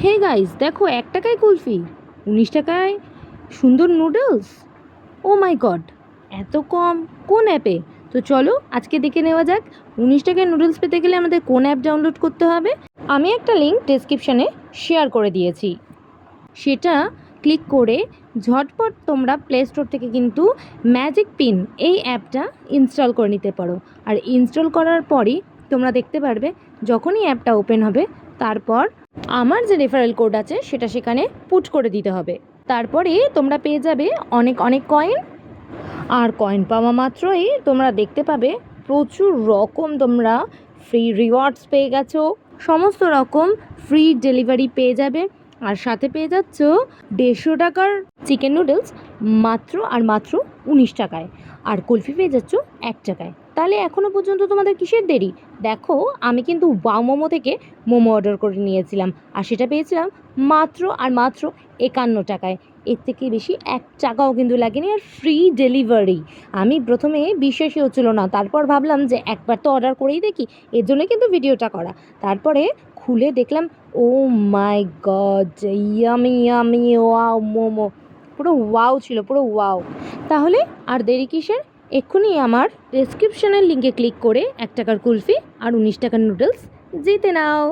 Hey guys, দেখো 1 টাকায় কুলফি, 19 টাকায় সুন্দর নুডলস। ও মাই গড, এত কম কোন অ্যাপে? তো চলো আজকে দেখে নেওয়া যাক 19 টাকায় নুডলস পেতে গেলে আমাদের কোন অ্যাপ ডাউনলোড করতে হবে। আমি একটা লিঙ্ক ডেসক্রিপশানে শেয়ার করে দিয়েছি, সেটা ক্লিক করে ঝটপট তোমরা প্লে স্টোর থেকে কিন্তু ম্যাজিক পিন এই অ্যাপটা ইনস্টল করে নিতে পারো। আর ইনস্টল করার পরই তোমরা দেখতে পারবে যখনই অ্যাপটা ওপেন হবে তারপর আমার যে রেফারেল কোড আছে সেটা সেখানে পুট করে দিতে হবে। তারপরে তোমরা পেয়ে যাবে অনেক অনেক কয়েন। আর কয়েন পাওয়া মাত্রই তোমরা দেখতে পাবে প্রচুর রকম তোমরা ফ্রি রিওয়ার্ডস পেয়ে গেছো, সমস্ত রকম ফ্রি ডেলিভারি পেয়ে যাবে। আর সাথে পেয়ে যাচ্ছ 150 টাকার চিকেন নুডলস মাত্র আর মাত্র 19 টাকায়। আর কুলফি পেয়ে যাচ্ছ 1 টাকায়। তাহলে এখনও পর্যন্ত তোমাদের কিসের দেরি? দেখো, আমি কিন্তু ওয়াও মোমো থেকে মোমো অর্ডার করে নিয়েছিলাম আর সেটা পেয়েছিলাম মাত্র আর মাত্র 51 টাকায়। এর থেকে বেশি 1 টাকাও কিন্তু লাগেনি, আর ফ্রি ডেলিভারি। আমি প্রথমে বিশ্বাসই হচ্ছিল না, তারপর ভাবলাম যে একবার তো অর্ডার করেই দেখি, এর জন্য কিন্তু ভিডিওটা করা। তারপরে খুলে দেখলাম, oh my god, yummy yummy wow momo, পুরো ওয়াও ছিল, পুরো ওয়াও। তাহলে আর দেরি কিসের? এক্ষুনি আমার ডেসক্রিপশনের লিঙ্কে ক্লিক করে 1 টাকার কুলফি আর 19 টাকার নুডলস জিতে নাও।